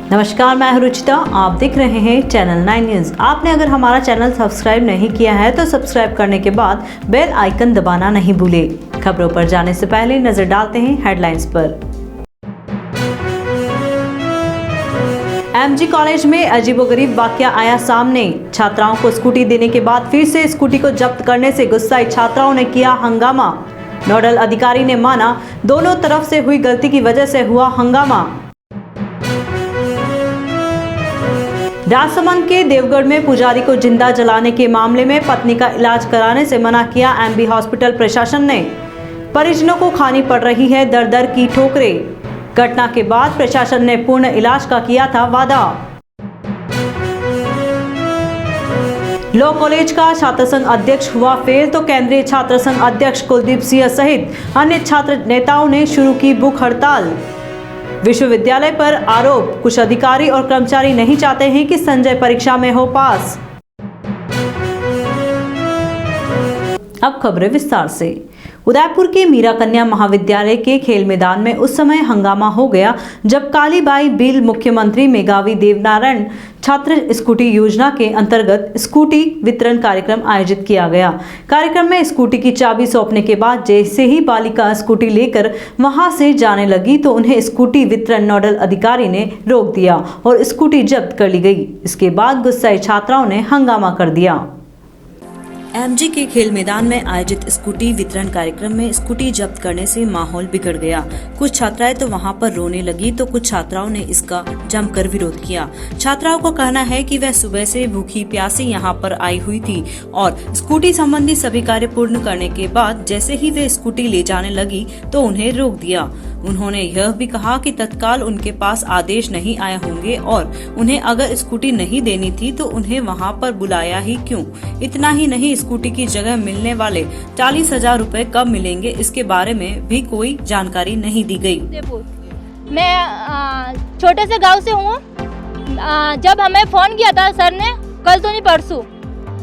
नमस्कार, मैं हूं रुचिता। आप देख रहे हैं चैनल 9 न्यूज। आपने अगर हमारा चैनल सब्सक्राइब नहीं किया है तो सब्सक्राइब करने के बाद बेल आइकन दबाना नहीं भूलें। खबरों पर जाने से पहले नजर डालते हैं हेडलाइंस पर। एमजी कॉलेज में अजीबोगरीब वाकया आया सामने। छात्राओं को स्कूटी देने के बाद फिर से स्कूटी को जब्त करने से गुस्साई छात्राओं ने किया हंगामा। नोडल अधिकारी ने माना दोनों तरफ से हुई गलती की वजह से हुआ हंगामा। राजसमंद के देवगढ़ में पुजारी को जिंदा जलाने के मामले में पत्नी का इलाज कराने से मना किया एमबी हॉस्पिटल प्रशासन ने। परिजनों को खानी पड़ रही है दर दर की ठोकरें। घटना के बाद प्रशासन ने पूर्ण इलाज का किया था वादा। लॉ कॉलेज का छात्र संघ अध्यक्ष हुआ फेल तो केंद्रीय छात्र संघ अध्यक्ष कुलदीप सिंह सहित अन्य छात्र नेताओं ने शुरू की भूख हड़ताल। विश्वविद्यालय पर आरोप, कुछ अधिकारी और कर्मचारी नहीं चाहते हैं कि संजय परीक्षा में हो पास। अब खबरें विस्तार से। उदयपुर के मीरा कन्या महाविद्यालय के खेल मैदान में उस समय हंगामा हो गया जब कालीबाई बिल मुख्यमंत्री मेघावी देवनारायण छात्र स्कूटी योजना के अंतर्गत स्कूटी वितरण कार्यक्रम आयोजित किया गया। कार्यक्रम में स्कूटी की चाबी सौंपने के बाद जैसे ही बालिका स्कूटी लेकर वहां से जाने लगी तो उन्हें स्कूटी वितरण नोडल अधिकारी ने रोक दिया और स्कूटी जब्त कर ली गई। इसके बाद गुस्साई छात्राओं ने हंगामा कर दिया। एमजी के खेल मैदान में आयोजित स्कूटी वितरण कार्यक्रम में स्कूटी जब्त करने से माहौल बिगड़ गया। कुछ छात्राएं तो वहां पर रोने लगी तो कुछ छात्राओं ने इसका जमकर विरोध किया। छात्राओं का कहना है कि वह सुबह से भूखी प्यासी यहां पर आई हुई थी और स्कूटी संबंधी सभी कार्य पूर्ण करने के बाद जैसे ही वे स्कूटी ले जाने लगी तो उन्हें रोक दिया। उन्होंने यह भी कहा कि तत्काल उनके पास आदेश नहीं आए होंगे और उन्हें अगर स्कूटी नहीं देनी थी तो उन्हें वहां पर बुलाया ही क्यों। इतना ही नहीं, स्कूटी की जगह मिलने वाले 40,000 रुपए कब मिलेंगे इसके बारे में भी कोई जानकारी नहीं दी गई। मैं छोटे से गांव से हूँ। जब हमें फोन किया था सर ने, कल तो नहीं परसों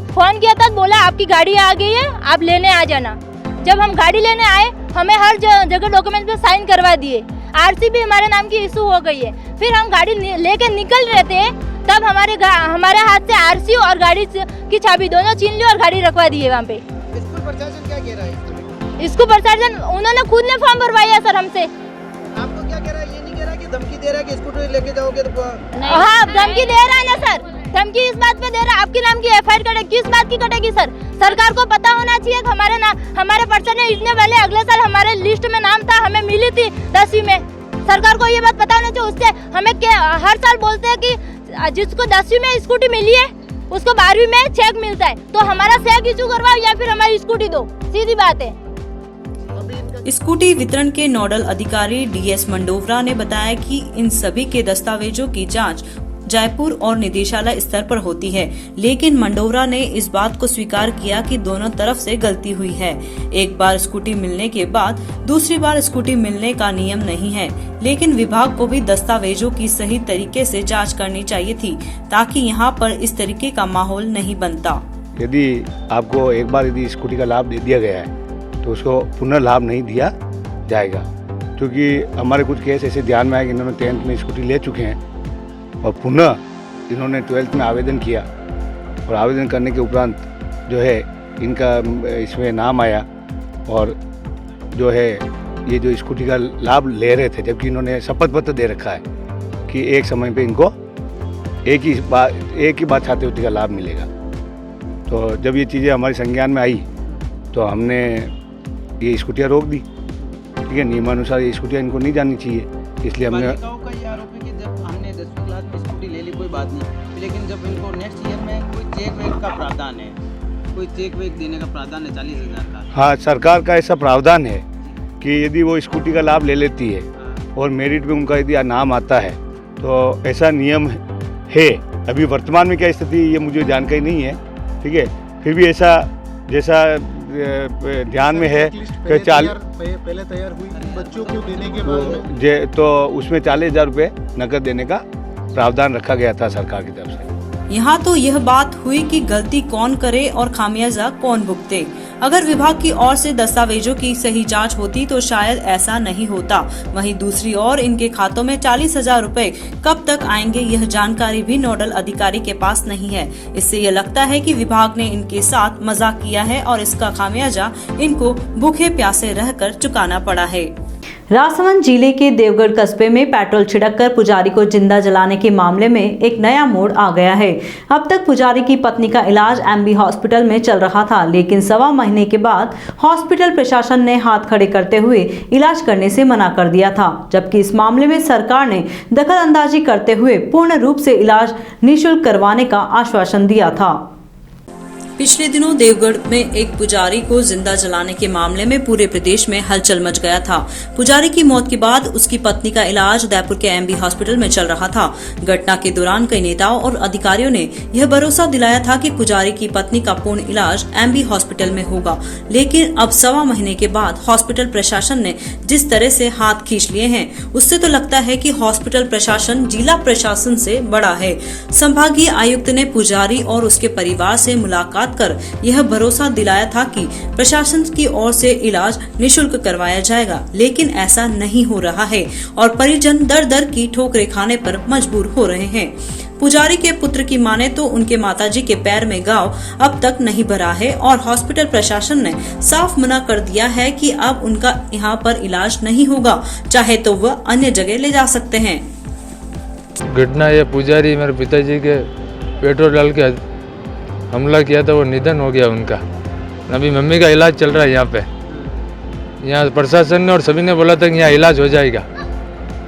फोन किया था, बोला आपकी गाड़ी आ गई है, आप लेने आ जाना। जब हम गाड़ी लेने आए हमें हर जगह डॉक्यूमेंट पे साइन करवा दिए। आरसी भी हमारे नाम की इशू हो गई है। फिर हम गाड़ी लेके निकल रहे थे तब हमारे हाथ से आरसी और गाड़ी की चाबी दोनों छीन ली और गाड़ी रखवा दी है वहाँ पे। स्कूल प्रशासन क्या कह रहा है? स्कूल प्रशासन उन्होंने खुद ने फॉर्म भरवाया सर हमसे। आपको क्या कह रहा है? ये नहीं कह रहा कि धमकी दे रहा है कि स्कूटर लेके जाओगे तो? हाँ, धमकी दे रहा है ना सर। धमकी इस बात पे दे रहा है आपके नाम की एफआईआर कटेगी। किस बात की कटेगी सर? सरकार को पता होना चाहिए कि हमारे पर्सन ने इतने पहले अगले साल हमारे लिस्ट में नाम था, हमें मिली थी 10वीं में। सरकार को ये बात पता होना चाहिए। उससे हमें हर साल बोलते हैं कि जिसको 10वीं में स्कूटी मिली है उसको 12वीं में चेक मिलता है, तो हमारा चेक इशू करवाओ या फिर हमारी स्कूटी दो, सीधी बात है। स्कूटी वितरण के नोडल अधिकारी डीएस मंडोवरा ने बताया कि इन सभी के दस्तावेजों की जांच जयपुर और निदेशालय स्तर पर होती है, लेकिन मंडोवरा ने इस बात को स्वीकार किया कि दोनों तरफ से गलती हुई है। एक बार स्कूटी मिलने के बाद दूसरी बार स्कूटी मिलने का नियम नहीं है, लेकिन विभाग को भी दस्तावेजों की सही तरीके से जांच करनी चाहिए थी ताकि यहां पर इस तरीके का माहौल नहीं बनता। यदि आपको एक बार यदि स्कूटी का लाभ दे दिया गया है तो उसको पुनः लाभ नहीं दिया जाएगा, क्योंकि हमारे कुछ केस ऐसे ध्यान में आए कि इन्होंने 10th में स्कूटी ले चुके हैं और पुनः इन्होंने 12th में आवेदन किया और आवेदन करने के उपरांत जो है इनका इसमें नाम आया और जो है ये जो स्कूटी का लाभ ले रहे थे, जबकि इन्होंने शपथ पत्र दे रखा है कि एक समय पे इनको एक ही बार छात्रवृत्ति का लाभ मिलेगा। तो जब ये चीज़ें हमारे संज्ञान में आई तो हमने ये स्कूटियाँ रोक दी। ठीक है, नियमानुसार ये स्कूटियाँ इनको नहीं जानी चाहिए, इसलिए हमने हमने 10वीं क्लास में स्कूटी ले ली, कोई बात नहीं, लेकिन जब इनको नेक्स्ट ईयर में कोई चेक वेक का प्रावधान है, कोई चेक वेक देने का प्रावधान है 40,000 का। हाँ, सरकार का ऐसा प्रावधान है कि यदि वो स्कूटी का लाभ ले लेती है और मेरिट में उनका यदि नाम आता है तो ऐसा नियम है। अभी वर्तमान में क्या स्थिति ये मुझे जानकारी नहीं है, ठीक है, फिर भी ऐसा जैसा ध्यान में है कि पहले तैयार हुई बच्चों को देने के बाद तो उसमें 40,000 रुपये नकद देने का प्रावधान रखा गया था सरकार की तरफ से। यहाँ तो यह बात हुई कि गलती कौन करे और खामियाजा कौन भुगते। अगर विभाग की ओर से दस्तावेजों की सही जांच होती तो शायद ऐसा नहीं होता। वहीं दूसरी ओर इनके खातों में 40,000 रुपए कब तक आएंगे, यह जानकारी भी नोडल अधिकारी के पास नहीं है। इससे यह लगता है कि विभाग ने इनके साथ मजाक किया है और इसका खामियाजा इनको भूखे प्यासे रहकर चुकाना पड़ा है। राजसमंद जिले के देवगढ़ कस्बे में पेट्रोल छिड़ककर पुजारी को जिंदा जलाने के मामले में एक नया मोड़ आ गया है। अब तक पुजारी की पत्नी का इलाज एमबी हॉस्पिटल में चल रहा था, लेकिन 1.25 महीने के बाद हॉस्पिटल प्रशासन ने हाथ खड़े करते हुए इलाज करने से मना कर दिया था, जबकि इस मामले में सरकार ने दखल अंदाजी करते हुए पूर्ण रूप से इलाज निःशुल्क करवाने का आश्वासन दिया था। पिछले दिनों देवगढ़ में एक पुजारी को जिंदा जलाने के मामले में पूरे प्रदेश में हलचल मच गया था। पुजारी की मौत के बाद उसकी पत्नी का इलाज उदयपुर के एमबी हॉस्पिटल में चल रहा था। घटना के दौरान कई नेताओं और अधिकारियों ने यह भरोसा दिलाया था कि पुजारी की पत्नी का पूर्ण इलाज एमबी हॉस्पिटल में होगा, लेकिन अब 1.25 महीने के बाद हॉस्पिटल प्रशासन ने जिस तरह से हाथ खींच लिए हैं, उससे तो लगता है कि हॉस्पिटल प्रशासन जिला प्रशासन से बड़ा है। संभागीय आयुक्त ने पुजारी और उसके परिवार से मुलाकात कर यह भरोसा दिलाया था कि प्रशासन की ओर से इलाज निःशुल्क करवाया जाएगा, लेकिन ऐसा नहीं हो रहा है और परिजन दर दर की ठोकरें खाने पर मजबूर हो रहे हैं। पुजारी के पुत्र की माने तो उनके माताजी के पैर में घाव अब तक नहीं भरा है और हॉस्पिटल प्रशासन ने साफ मना कर दिया है कि अब उनका यहाँ पर इलाज नहीं होगा, चाहे तो वह अन्य जगह ले जा सकते हैं। घटना ये पुजारी मेरे पिताजी के पेट्रोल डाल के हमला किया था, वो निधन हो गया उनका। अभी मम्मी का इलाज चल रहा है यहाँ पे। यहाँ प्रशासन ने और सभी ने बोला था कि यहाँ इलाज हो जाएगा,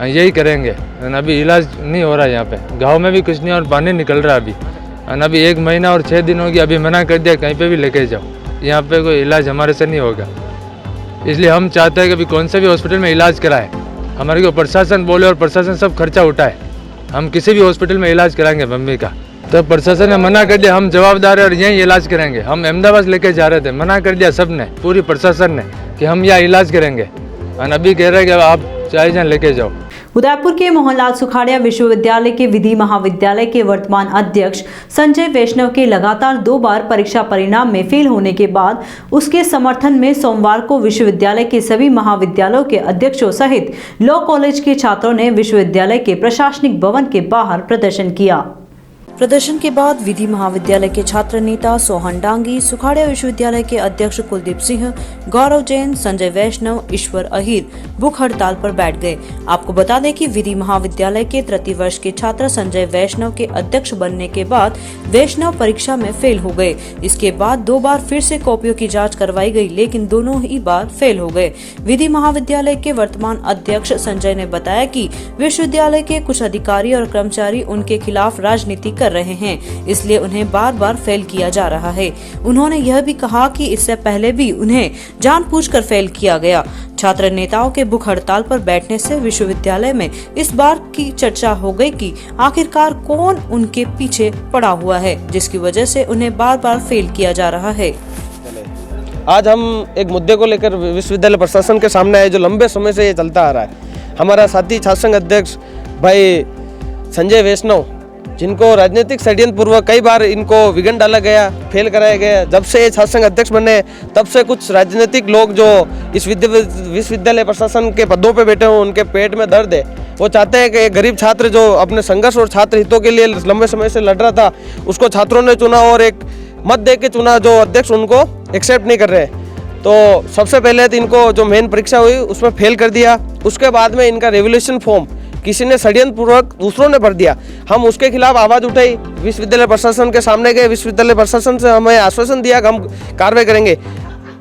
यही करेंगे। अभी इलाज नहीं हो रहा है यहाँ पे, गांव में भी कुछ नहीं और पानी निकल रहा है अभी। अभी 1 महीना और 6 दिन हो गया, अभी मना कर दिया कहीं पे भी लेके जाओ, यहाँ पे कोई इलाज हमारे से नहीं होगा। इसलिए हम चाहते हैं कि अभी कौन से भी हॉस्पिटल में इलाज कराए, हमारे को प्रशासन बोले और प्रशासन सब खर्चा उठाए। हम किसी भी हॉस्पिटल में इलाज कराएंगे मम्मी का, तो प्रशासन ने मना कर दिया, हम जवाबदार है और यहीं इलाज करेंगे। हम अहमदाबाद लेके जा रहे थे, मना कर दिया सबने, पूरी प्रशासन ने कि हम यहाँ इलाज करेंगे। और अभी कह रहे हैं कि आप चाहे जहाँ लेके जाओ। उदयपुर के मोहनलाल सुखाड़िया विश्वविद्यालय के विधि महाविद्यालय के वर्तमान अध्यक्ष संजय वैष्णव के लगातार 2 बार परीक्षा परिणाम में फेल होने के बाद उसके समर्थन में सोमवार को विश्वविद्यालय के सभी महाविद्यालयों के अध्यक्षों सहित लॉ कॉलेज के छात्रों ने विश्वविद्यालय के प्रशासनिक भवन के बाहर प्रदर्शन किया। प्रदर्शन के बाद विधि महाविद्यालय के छात्र नेता सोहन डांगी, सुखाड़िया विश्वविद्यालय के अध्यक्ष कुलदीप सिंह, गौरव जैन, संजय वैष्णव, ईश्वर अहिर भूख हड़ताल पर बैठ गए। आपको बता दें कि विधि महाविद्यालय के तृतीय वर्ष के छात्र संजय वैष्णव के अध्यक्ष बनने के बाद वैष्णव परीक्षा में फेल हो गए। इसके बाद 2 बार फिर से कॉपियों की जाँच करवाई गयी, लेकिन दोनों ही बार फेल हो गए। विधि महाविद्यालय के वर्तमान अध्यक्ष संजय ने बताया कि विश्वविद्यालय के कुछ अधिकारी और कर्मचारी उनके खिलाफ राजनीति कर रहे हैं, इसलिए उन्हें बार बार फेल किया जा रहा है। उन्होंने यह भी कहा कि इससे पहले भी उन्हें जानबूझकर फेल किया गया। छात्र नेताओं के भूख हड़ताल पर बैठने से विश्वविद्यालय में इस बार की चर्चा हो गई कि आखिरकार कौन उनके पीछे पड़ा हुआ है, जिसकी वजह से उन्हें बार बार फेल किया जा रहा है। आज हम एक मुद्दे को लेकर विश्वविद्यालय प्रशासन के सामने आए, जो लंबे समय से ये चलता आ रहा है। हमारा साथी छात्र संघ अध्यक्ष भाई संजय वैष्णव, जिनको राजनीतिक षड्यंत्र पूर्वक कई बार इनको विघन डाला गया, फेल कराया गया। जब से ये छात्र संघ अध्यक्ष बने तब से कुछ राजनीतिक लोग जो इस विश्वविद्यालय प्रशासन के पदों पे बैठे हों, उनके पेट में दर्द है। वो चाहते हैं कि एक गरीब छात्र जो अपने संघर्ष और छात्र हितों के लिए लंबे समय से लड़ रहा था, उसको छात्रों ने चुना और एक मत दे के चुना, जो अध्यक्ष उनको एक्सेप्ट नहीं कर रहे। तो सबसे पहले तो इनको जो मेन परीक्षा हुई उसमें फेल कर दिया। उसके बाद में इनका रेवोल्यूशन फॉर्म किसी ने षड्यंत्र पूर्वक दूसरों ने भर दिया। हम उसके खिलाफ आवाज उठाई, विश्वविद्यालय प्रशासन के सामने गए। विश्वविद्यालय प्रशासन से हमें आश्वासन दिया कि हम कार्रवाई करेंगे।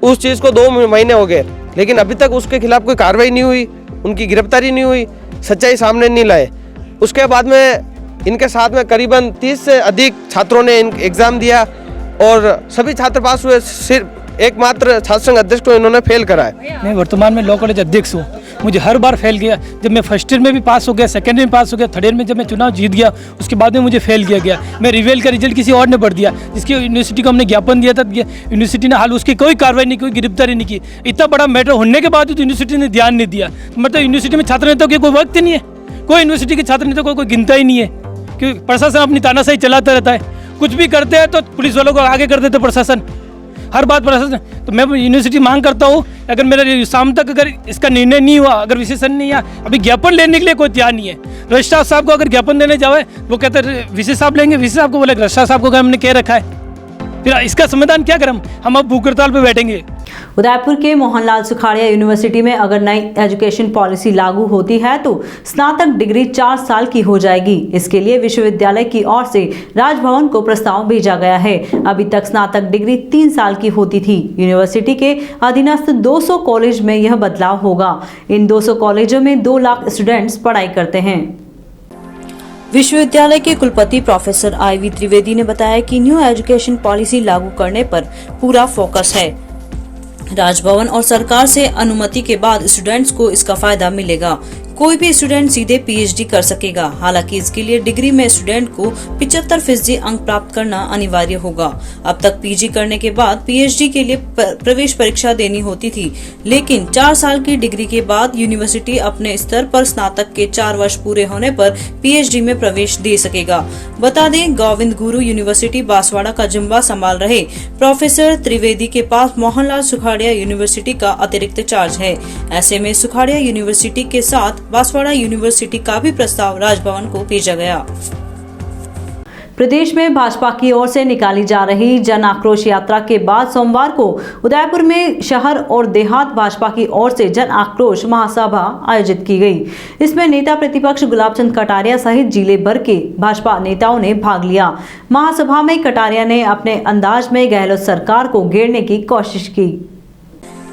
उस चीज़ को 2 महीने हो गए, लेकिन अभी तक उसके खिलाफ कोई कार्रवाई नहीं हुई, उनकी गिरफ्तारी नहीं हुई, सच्चाई सामने नहीं लाए। उसके बाद में इनके साथ में करीबन 30 से अधिक छात्रों ने एग्ज़ाम दिया और सभी छात्र पास हुए, सिर्फ एकमात्र छात्र संघ अध्यक्ष को इन्होंने फेल कराया। मैं वर्तमान में लॉ कॉलेज अध्यक्ष हूँ। मुझे हर बार फेल किया। जब मैं फर्स्ट ईयर में भी पास हो गया, सेकेंड ईयर में पास हो गया, थर्ड ईयर में जब मैं चुनाव जीत गया, उसके बाद में मुझे फेल किया गया। मैं रिवेल का रिजल्ट किसी और ने भर दिया, जिसकी यूनिवर्सिटी को हमने ज्ञापन दिया था। यूनिवर्सिटी ने हाल उसकी कोई कार्रवाई नहीं, कोई गिरफ्तारी नहीं की। इतना बड़ा मैटर होने के बाद यूनिवर्सिटी ने ध्यान नहीं दिया। मतलब यूनिवर्सिटी में छात्र नेताओं के कोई वक्त ही नहीं है, कोई यूनिवर्सिटी के छात्र नेताओं को कोई गिनता ही नहीं है, क्योंकि प्रशासन अपनी तानाशाही चलाता रहता है। कुछ भी करते हैं तो पुलिस वालों को आगे कर देते प्रशासन। हर बात प्रशासन। तो मैं यूनिवर्सिटी मांग करता हूँ, अगर मेरा शाम तक अगर इसका निर्णय नहीं हुआ, अगर विशेषण नहीं आया, अभी ज्ञापन लेने के लिए कोई तैयार नहीं है। रजिस्ट्रार साहब को अगर ज्ञापन देने जाए, वो कहते हैं विशेष साहब लेंगे, विशेष साहब को बोले रजिस्ट्रार साहब को हमने कह रखा है, फिर इसका समाधान क्या करें हम अब भूख हड़ताल पे बैठेंगे। उदयपुर के मोहनलाल सुखाड़िया यूनिवर्सिटी में अगर नई एजुकेशन पॉलिसी लागू होती है तो स्नातक डिग्री 4 साल की हो जाएगी। इसके लिए विश्वविद्यालय की ओर से राजभवन को प्रस्ताव भेजा गया है। अभी तक स्नातक डिग्री 3 साल की होती थी। यूनिवर्सिटी के अधीनस्थ 200 कॉलेज में यह बदलाव होगा। इन 200 कॉलेजों में 2 लाख स्टूडेंट्स पढ़ाई करते हैं। विश्वविद्यालय के कुलपति प्रोफेसर IV त्रिवेदी ने बताया कि न्यू एजुकेशन पॉलिसी लागू करने पर पूरा फोकस है। राजभवन और सरकार से अनुमति के बाद स्टूडेंट्स को इसका फायदा मिलेगा। कोई भी स्टूडेंट सीधे PhD कर सकेगा। हालांकि इसके लिए डिग्री में स्टूडेंट को 75% अंक प्राप्त करना अनिवार्य होगा। अब तक PG करने के बाद PhD के लिए प्रवेश परीक्षा देनी होती थी, लेकिन 4 साल की डिग्री के बाद यूनिवर्सिटी अपने स्तर पर स्नातक के 4 वर्ष पूरे होने पर PhD में प्रवेश दे सकेगा। बता दें, गोविंद गुरु यूनिवर्सिटी बांसवाड़ा का जिम्मा संभाल रहे प्रोफेसर त्रिवेदी के पास मोहनलाल सुखाड़िया यूनिवर्सिटी का अतिरिक्त चार्ज है। ऐसे में सुखाड़िया यूनिवर्सिटी के साथ बांसवाड़ा यूनिवर्सिटी का भी प्रस्ताव राजभवन को भेजा गया। प्रदेश में भाजपा की ओर से निकाली जा रही जन आक्रोश यात्रा के बाद सोमवार को उदयपुर में शहर और देहात भाजपा की ओर से जन आक्रोश महासभा आयोजित की गई। इसमें नेता प्रतिपक्ष गुलाबचंद कटारिया सहित जिले भर के भाजपा नेताओं ने भाग लिया। महासभा में कटारिया ने अपने अंदाज में गहलोत सरकार को घेरने की कोशिश की।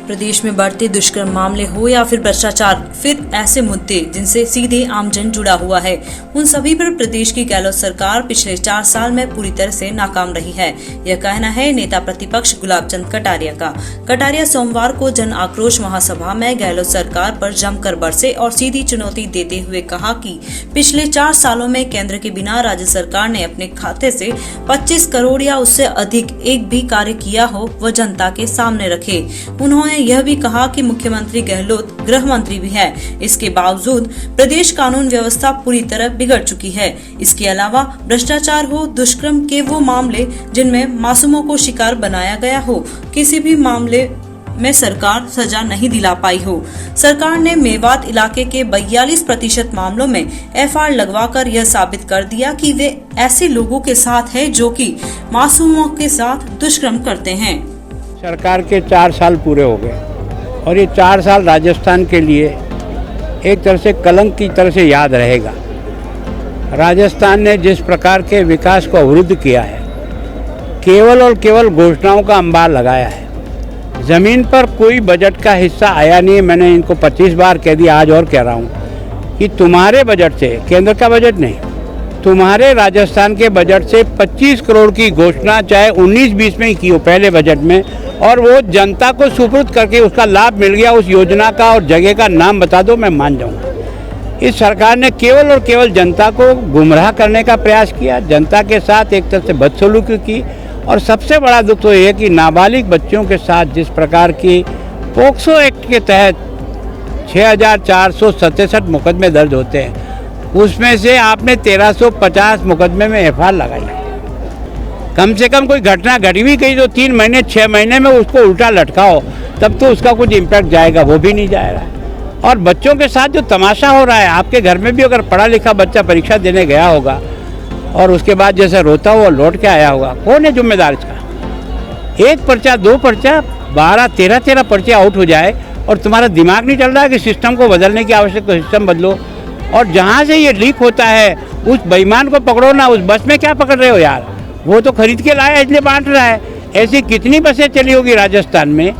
प्रदेश में बढ़ते दुष्कर्म मामले हो या फिर भ्रष्टाचार, फिर ऐसे मुद्दे जिनसे सीधे आमजन जुड़ा हुआ है, उन सभी पर प्रदेश की गहलोत सरकार पिछले 4 साल में पूरी तरह से नाकाम रही है। यह कहना है नेता प्रतिपक्ष गुलाबचंद कटारिया का। कटारिया सोमवार को जन आक्रोश महासभा में गहलोत सरकार पर जमकर बरसे और सीधी चुनौती देते हुए कहा कि पिछले 4 सालों में केंद्र के बिना राज्य सरकार ने अपने खाते से 25 करोड़ या उससे अधिक एक भी कार्य किया हो वह जनता के सामने रखे। उन्होंने यह भी कहा कि मुख्यमंत्री गहलोत गृह मंत्री भी है, इसके बावजूद प्रदेश कानून व्यवस्था पूरी तरह बिगड़ चुकी है। इसके अलावा भ्रष्टाचार हो, दुष्कर्म के वो मामले जिनमें मासूमों को शिकार बनाया गया हो, किसी भी मामले में सरकार सजा नहीं दिला पाई हो। सरकार ने मेवात इलाके के 42% मामलों में FR लगवाकर यह साबित कर दिया कि वे ऐसे लोगों के साथ है जो कि मासूमों के साथ दुष्कर्म करते हैं। सरकार के 4 साल पूरे हो गए और ये 4 साल राजस्थान के लिए एक तरह से कलंक की तरह से याद रहेगा। राजस्थान ने जिस प्रकार के विकास को अवरुद्ध किया है, केवल और केवल घोषणाओं का अंबार लगाया है। ज़मीन पर कोई बजट का हिस्सा आया नहीं है। मैंने इनको 25 बार कह दिया, आज और कह रहा हूँ कि तुम्हारे बजट से, केंद्र का बजट नहीं, तुम्हारे राजस्थान के बजट से 25 करोड़ की घोषणा चाहे 19-20 में ही की हो पहले बजट में, और वो जनता को सुपुर्द करके उसका लाभ मिल गया, उस योजना का और जगह का नाम बता दो, मैं मान जाऊंगा। इस सरकार ने केवल और केवल जनता को गुमराह करने का प्रयास किया, जनता के साथ एक तरह से बदसलूकी की, और सबसे बड़ा दुख तो ये है कि नाबालिग बच्चों के साथ जिस प्रकार की पोक्सो एक्ट के तहत 6467 मुकदमे दर्ज होते हैं, उसमें से आपने 1350 मुकदमे में FR लगाई। कम से कम कोई घटना घटी भी गई तो 3 महीने 6 महीने में उसको उल्टा लटकाओ, तब तो उसका कुछ इम्पैक्ट जाएगा, वो भी नहीं जा रहा है। और बच्चों के साथ जो तमाशा हो रहा है, आपके घर में भी अगर पढ़ा लिखा बच्चा परीक्षा देने गया होगा और उसके बाद जैसे रोता हुआ लौट के आया होगा, कौन है जिम्मेदार इसका? 1 पर्चा 2 पर्चा 12-13 पर्चे आउट हो जाए और तुम्हारा दिमाग नहीं चल रहा है कि सिस्टम को बदलने की आवश्यकता, सिस्टम बदलो। और जहाँ से ये लीक होता है उस बेईमान को पकड़ो ना। उस बस में क्या पकड़ रहे हो यार, वो तो खरीद के लाया इसलिए बांट रहा है। ऐसी कितनी बसें चली होगी राजस्थान में?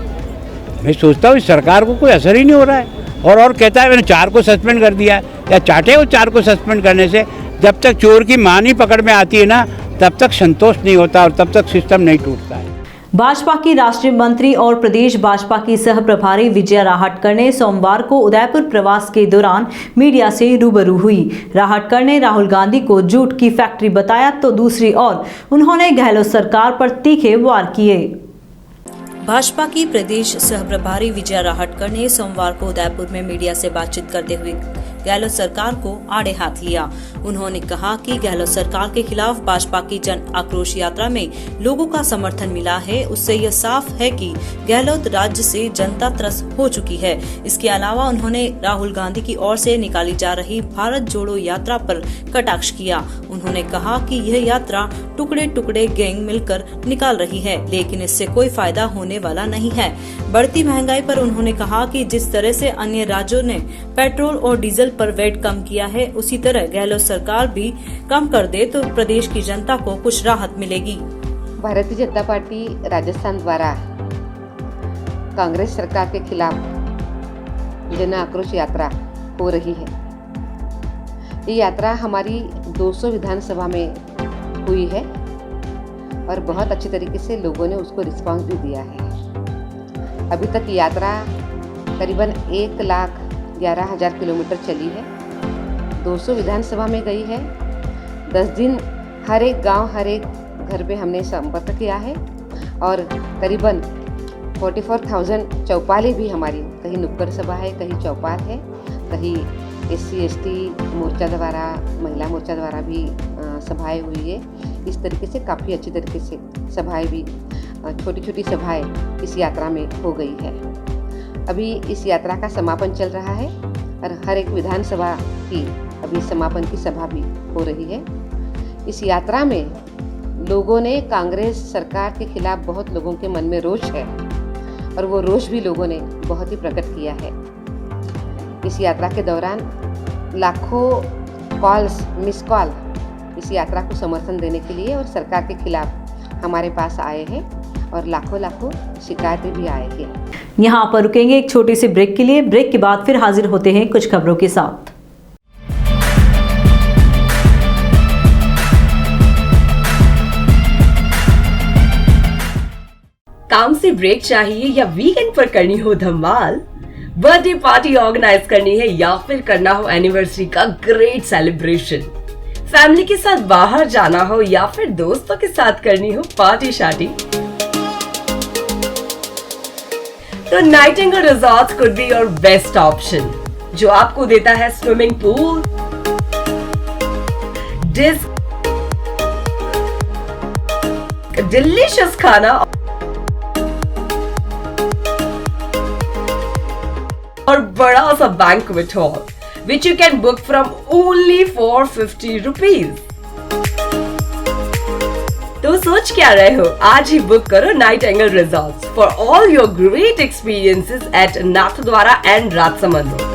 मैं सोचता हूँ इस सरकार को कोई असर ही नहीं हो रहा है। और कहता है मैंने 4 को सस्पेंड कर दिया, या चाटे हो 4 को सस्पेंड करने से? जब तक चोर की मां नहीं पकड़ में आती है ना, तब तक संतोष नहीं होता और तब तक सिस्टम नहीं टूटता है। भाजपा की राष्ट्रीय मंत्री और प्रदेश भाजपा की सह प्रभारी विजया राहटकर ने सोमवार को उदयपुर प्रवास के दौरान मीडिया से रूबरू हुई। राहटकर ने राहुल गांधी को झूठ की फैक्ट्री बताया, तो दूसरी ओर उन्होंने गहलोत सरकार पर तीखे वार किए। भाजपा की प्रदेश सह प्रभारी विजया राहटकर ने सोमवार को उदयपुर में मीडिया से बातचीत करते हुए गहलोत सरकार को आड़े हाथ लिया। उन्होंने कहा कि गहलोत सरकार के खिलाफ भाजपा की जन आक्रोश यात्रा में लोगों का समर्थन मिला है, उससे यह साफ है कि गहलोत राज्य से जनता त्रस्त हो चुकी है। इसके अलावा उन्होंने राहुल गांधी की ओर से निकाली जा रही भारत जोड़ो यात्रा पर कटाक्ष किया। उन्होंने कहा कि यह यात्रा टुकड़े टुकड़े गैंग मिलकर निकाल रही है, लेकिन इससे कोई फायदा होने वाला नहीं है। बढ़ती महंगाई पर उन्होंने कहा कि जिस तरह से अन्य राज्यों ने पेट्रोल और डीजल पर वैट कम किया है, उसी तरह गहलोत सरकार भी कम कर दे तो प्रदेश की जनता को कुछ राहत मिलेगी। भारतीय जनता पार्टी राजस्थान द्वारा कांग्रेस सरकार के खिलाफ जन आक्रोश यात्रा हो रही है। ये यात्रा हमारी 200 विधानसभा में हुई है और बहुत अच्छी तरीके से लोगों ने उसको रिस्पांस भी दिया है। अभी तक यात्रा करीबन 1,11,000 किलोमीटर चली है, 200 विधानसभा में गई है। 10 दिन हर एक गांव, हर एक घर पे हमने संपर्क किया है और करीबन 44,000 चौपालें भी हमारी, कहीं नुक्कड़ सभा है, कहीं चौपाल है, कहीं SC/ST मोर्चा द्वारा, महिला मोर्चा द्वारा भी सभाएं हुई है। इस तरीके से काफ़ी अच्छी तरीके से सभाएं भी, छोटी छोटी सभाएं इस यात्रा में हो गई है। अभी इस यात्रा का समापन चल रहा है और हर एक विधानसभा की अभी समापन की सभा भी हो रही है। इस यात्रा में लोगों ने कांग्रेस सरकार के खिलाफ, बहुत लोगों के मन में रोष है और वो रोष भी लोगों ने बहुत ही प्रकट किया है। इस यात्रा के दौरान लाखों कॉल्स, मिस कॉल इस यात्रा को समर्थन देने के लिए और सरकार के खिलाफ हमारे पास आए हैं और लाखों शिकायतें भी आए हैं। यहाँ पर रुकेंगे एक छोटी सी ब्रेक के लिए। ब्रेक के बाद फिर हाजिर होते हैं कुछ खबरों के साथ। काम से ब्रेक चाहिए या वीकेंड पर करनी हो धमाल, बर्थडे पार्टी ऑर्गेनाइज करनी है या फिर करना हो एनिवर्सरी का ग्रेट सेलिब्रेशन, फैमिली के साथ बाहर जाना हो या फिर दोस्तों के साथ करनी हो पार्टी शार्टी, तो Nightingale resorts could be your best option, जो आपको देता है स्विमिंग पूल, डिलीशियस खाना और बड़ा सा banquet hall, which you can book from only for 50 rupees. तो सोच क्या रहे हो, आज ही बुक करो Nightingale resorts for all your great experiences at Nathdwara and Rajsamand.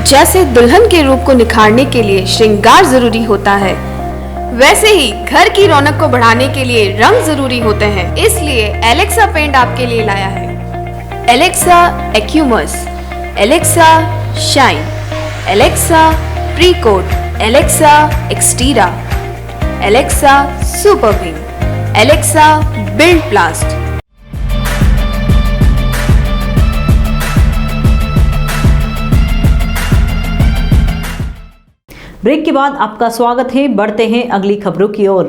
जैसे दुल्हन के रूप को निखारने के लिए श्रृंगार जरूरी होता है, वैसे ही घर की रौनक को बढ़ाने के लिए रंग जरूरी होते हैं। इसलिए एलेक्सा पेंट आपके लिए लाया है। Alexa acumus, Alexa shine, Alexa precoat, Alexa extera, Alexa superwing, Alexa build blast. Break के बाद आपका स्वागत है। बढ़ते हैं अगली खबरों की ओर।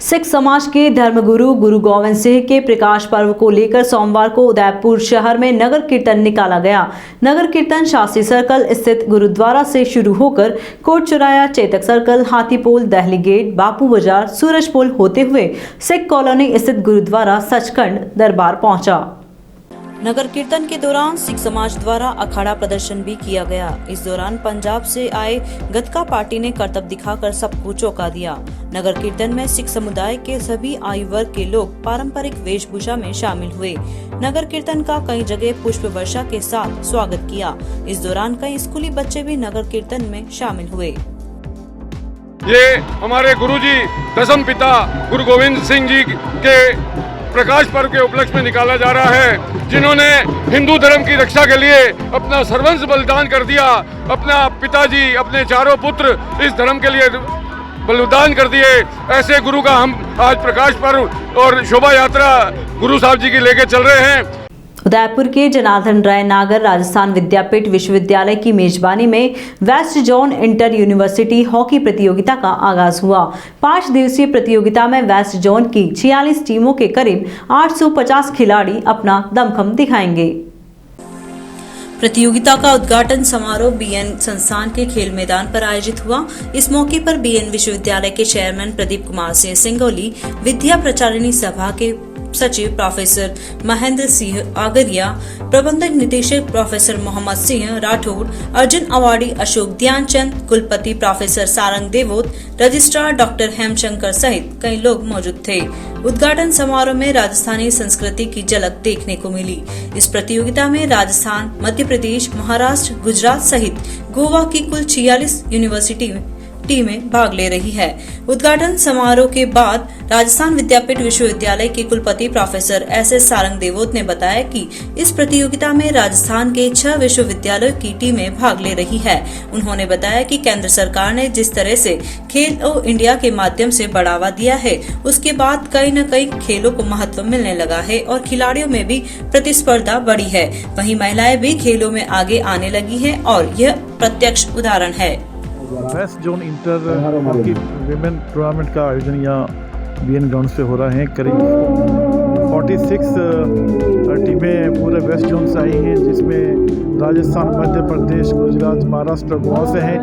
सिख समाज के धर्मगुरु गुरु गोविंद सिंह के प्रकाश पर्व को लेकर सोमवार को उदयपुर शहर में नगर कीर्तन निकाला गया। नगर कीर्तन शास्त्री सर्कल स्थित गुरुद्वारा से शुरू होकर कोट चौराया, चेतक सर्कल, हाथीपोल, दहली गेट, बापू बाजार, सूरजपोल होते हुए सिख कॉलोनी स्थित गुरुद्वारा सचखंड दरबार पहुंचा। नगर कीर्तन के दौरान सिख समाज द्वारा अखाड़ा प्रदर्शन भी किया गया। इस दौरान पंजाब से आए गतका पार्टी ने करतब दिखाकर सबको चौंका दिया। नगर कीर्तन में सिख समुदाय के सभी आयु वर्ग के लोग पारंपरिक वेशभूषा में शामिल हुए। नगर कीर्तन का कई जगह पुष्प वर्षा के साथ स्वागत किया। इस दौरान कई स्कूली बच्चे भी नगर कीर्तन में शामिल हुए। ये हमारे गुरुजी दसम पिता गुरु गोविंद सिंह जी के प्रकाश पर्व के उपलक्ष्य में निकाला जा रहा है, जिन्होंने हिंदू धर्म की रक्षा के लिए अपना सर्वस्व बलिदान कर दिया। अपना पिताजी, अपने चारों पुत्र इस धर्म के लिए बलिदान कर दिए। ऐसे गुरु का हम आज प्रकाश पर्व और शोभा यात्रा गुरु साहब जी की लेके चल रहे हैं। उदयपुर के जनार्दन राय नागर राजस्थान विद्यापीठ विश्वविद्यालय की मेजबानी में west zone inter university hockey प्रतियोगिता का आगाज हुआ। 5 दिवसीय प्रतियोगिता में वेस्ट जोन की 46 टीमों के करीब 850 खिलाड़ी अपना दमखम दिखाएंगे। प्रतियोगिता का उद्घाटन समारोह बीएन संस्थान के खेल मैदान पर आयोजित हुआ। इस मौके पर बीएन विश्वविद्यालय के चेयरमैन प्रदीप कुमार सिंह सिंगोली, विद्या प्रचारिणी सभा के सचिव प्रोफेसर महेंद्र सिंह आगरिया, प्रबंधक निदेशक प्रोफेसर मोहम्मद सिंह राठौड़, अर्जुन अवार्डी अशोक ध्यानचंद, कुलपति professor Sarang Devot, registrar doctor Hemshankar सहित कई लोग मौजूद थे। उद्घाटन समारोह में राजस्थानी संस्कृति की झलक देखने को मिली। इस प्रतियोगिता में राजस्थान, मध्य प्रदेश, महाराष्ट्र, गुजरात सहित गोवा की कुल 46 यूनिवर्सिटी टीमें भाग ले रही है। उद्घाटन समारोह के बाद राजस्थान विद्यापीठ विश्वविद्यालय के कुलपति प्रोफेसर एस.एस. सारंग देवोत ने बताया कि इस प्रतियोगिता में राजस्थान के 6 विश्वविद्यालयों की टीमें भाग ले रही है। उन्होंने बताया कि केंद्र सरकार ने जिस तरह से खेलो इंडिया के माध्यम से बढ़ावा दिया है, उसके बाद कहीं न कहीं खेलों को महत्व मिलने लगा है और खिलाड़ियों में भी प्रतिस्पर्धा बढ़ी है। वहीं महिलाएं भी खेलों में आगे आने लगी है और यह प्रत्यक्ष उदाहरण है। West zone inter hockey women tournament का आयोजन यहाँ बीएन ग्राउंड पे हो रहा है। करीब 46 टीमें पूरे वेस्ट जोन से आई हैं, जिसमें राजस्थान, मध्य प्रदेश, गुजरात, महाराष्ट्र, गोवा से हैं।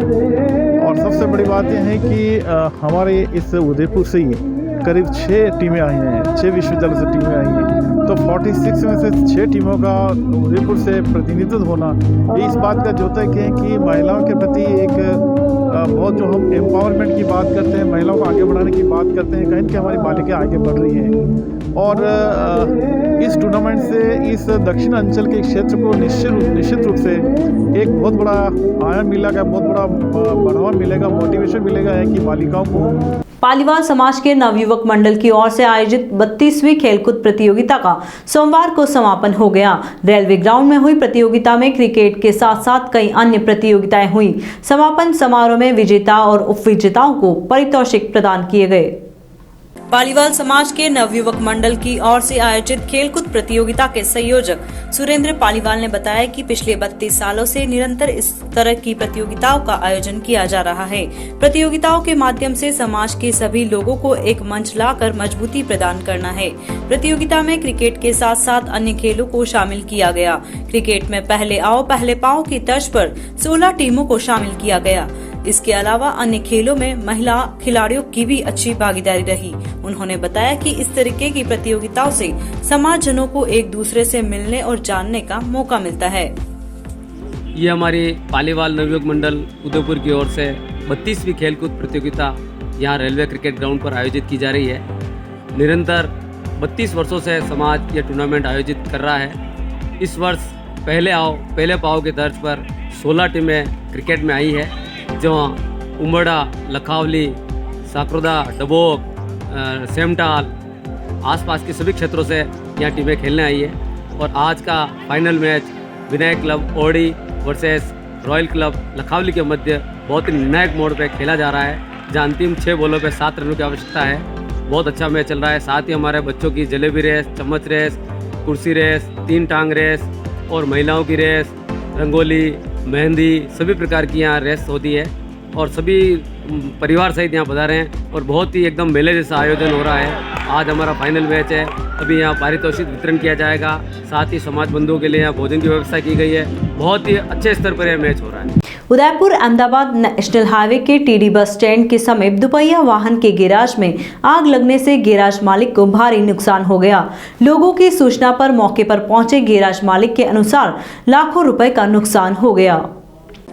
और सबसे बड़ी बात यह है कि हमारे इस उदयपुर से ही करीब 6 टीमें आई हैं, 6 विश्वविद्यालय से टीमें आई हैं। तो 46 में से 6 टीमों का उदयपुर से प्रतिनिधित्व होना ये इस बात का द्योतक है कि महिलाओं के प्रति एक बहुत जो हम एम्पावरमेंट की बात करते हैं, महिलाओं को आगे बढ़ाने की बात करते हैं, कहीं कि हमारी बालिकाएं आगे बढ़ रही हैं। और इस टूर्नामेंट से इस दक्षिण अंचल के क्षेत्र को निश्चित रूप से एक बहुत बड़ा आयाम मिलेगा, बहुत बड़ा बढ़ावा मिलेगा, मोटिवेशन मिलेगा है कि बालिकाओं को। पालीवाल समाज के नवयुवक मंडल की ओर से आयोजित 32वीं खेलकूद प्रतियोगिता का सोमवार को समापन हो गया। रेलवे ग्राउंड में हुई प्रतियोगिता में क्रिकेट के साथ साथ कई अन्य प्रतियोगिताएं हुई। समापन समारोह में विजेता और उपविजेताओं को पारितोषिक प्रदान किए गए। पालीवाल समाज के नवयुवक मंडल की ओर से आयोजित खेलकूद प्रतियोगिता के संयोजक सुरेंद्र पालीवाल ने बताया कि पिछले 32 सालों से निरंतर इस तरह की प्रतियोगिताओं का आयोजन किया जा रहा है। प्रतियोगिताओं के माध्यम से समाज के सभी लोगों को एक मंच लाकर मजबूती प्रदान करना है। प्रतियोगिता में क्रिकेट के साथ साथ अन्य खेलों को शामिल किया गया। क्रिकेट में पहले आओ पहले पाओ की तर्ज पर 16 टीमों को शामिल किया गया। इसके अलावा अन्य खेलों में महिला खिलाड़ियों की भी अच्छी भागीदारी रही। उन्होंने बताया कि इस तरीके की प्रतियोगिताओं से समाजजनों को एक दूसरे से मिलने और जानने का मौका मिलता है। ये हमारी पालीवाल नवयुवक मंडल उदयपुर की ओर से 32वीं खेलकूद प्रतियोगिता यहाँ रेलवे क्रिकेट ग्राउंड पर आयोजित की जा रही है। निरंतर 32 वर्षों से समाज ये टूर्नामेंट आयोजित कर रहा है। इस वर्ष पहले आओ पहले पाओ के तर्ज पर 16 टीमें क्रिकेट में आई है, जो उमड़ा, लखावली, साकरोदा, डबोक, सेमटाल आसपास के सभी क्षेत्रों से यहाँ टीमें खेलने आई है। और आज का final match Vinayak club OD versus royal club Lakhawali के मध्य बहुत ही निर्णायक मोड़ पे खेला जा रहा है, जहाँ अंतिम 6 बॉलों पे 7 रनों की आवश्यकता है। बहुत अच्छा मैच चल रहा है। साथ ही हमारे बच्चों की जलेबी रेस, चम्मच रेस, कुर्सी रेस, 3 टांग रेस और महिलाओं की रेस, रंगोली, मेहंदी, सभी प्रकार की यहाँ रेस होती है और सभी परिवार सहित यहाँ पधारे हैं और बहुत ही एकदम मेले जैसा आयोजन हो रहा है। आज हमारा फाइनल मैच है। अभी यहाँ पारितोषिक वितरण किया जाएगा। साथ ही समाज बंधुओं के लिए यहाँ भोजन की व्यवस्था की गई है। बहुत ही अच्छे स्तर पर यह मैच हो रहा है। उदयपुर अहमदाबाद नेशनल हाईवे के टीडी बस स्टैंड के समीप दुपहिया वाहन के गैराज में आग लगने से गैराज मालिक को भारी नुकसान हो गया। लोगों की सूचना पर मौके पर पहुंचे गैराज मालिक के अनुसार लाखों रुपए का नुकसान हो गया।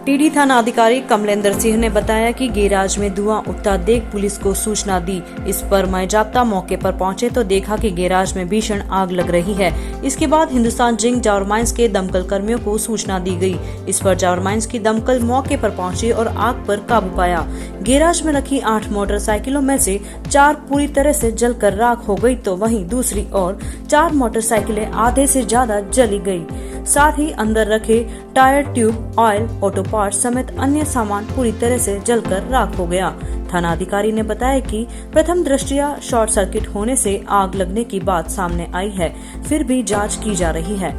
पीडी थाना अधिकारी कमलेंद्र सिंह ने बताया कि गैराज में धुआं उठता देख पुलिस को सूचना दी। इस पर मौजूदा मौके पर पहुंचे तो देखा कि गैराज में भीषण आग लग रही है। इसके बाद हिंदुस्तान जिंक जावर माइंस के दमकल कर्मियों को सूचना दी गई। इस पर जावर माइंस की दमकल मौके पर पहुंची और आग पर काबू पाया। गैराज में रखी 8 मोटरसाइकिलों में से 4 पूरी तरह से जलकर राख हो गई, तो वहीं दूसरी ओर 4 मोटरसाइकिलें आधे से ज्यादा जली गई। साथ ही अंदर रखे tyre, tube, oil, auto parts समेत अन्य सामान पूरी तरह से जलकर राख हो गया। थाना अधिकारी ने बताया कि प्रथम दृष्टया शॉर्ट सर्किट होने से आग लगने की बात सामने आई है, फिर भी जांच की जा रही है।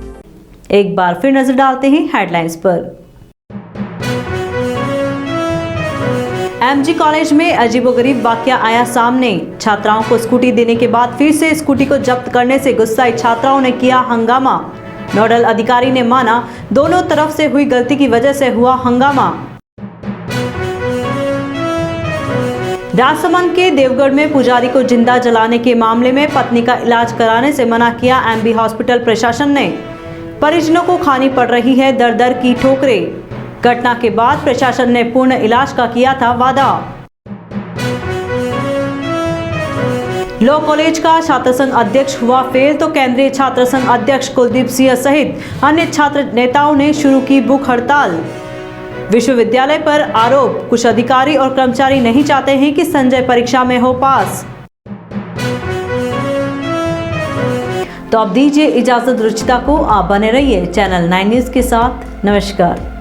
एक बार फिर नजर डालते हैं हेडलाइंस पर। एमजी कॉलेज में अजीबोगरीब वाकया आया सामने। छात्राओं को स्कूटी देने के बाद फिर से स्कूटी को जब्त करने से गुस्साई छात्राओं ने किया हंगामा। नोडल अधिकारी ने माना दोनों तरफ से हुई गलती की वजह से हुआ हंगामा। राजसमंद के देवगढ़ में पुजारी को जिंदा जलाने के मामले में पत्नी का इलाज कराने से मना किया एमबी हॉस्पिटल प्रशासन ने। परिजनों को खानी पड़ रही है दर दर की ठोकरें। घटना के बाद प्रशासन ने पूर्ण इलाज का किया था वादा। लॉ कॉलेज का छात्र संघ अध्यक्ष हुआ फेल तो केंद्रीय छात्र संघ अध्यक्ष कुलदीप सिंह सहित अन्य छात्र नेताओं ने शुरू की भूख हड़ताल। विश्वविद्यालय पर आरोप, कुछ अधिकारी और कर्मचारी नहीं चाहते हैं कि संजय परीक्षा में हो पास। तो अब दीजिए इजाजत रुचिता को। आप बने रहिए चैनल 9 न्यूज के साथ। नमस्कार।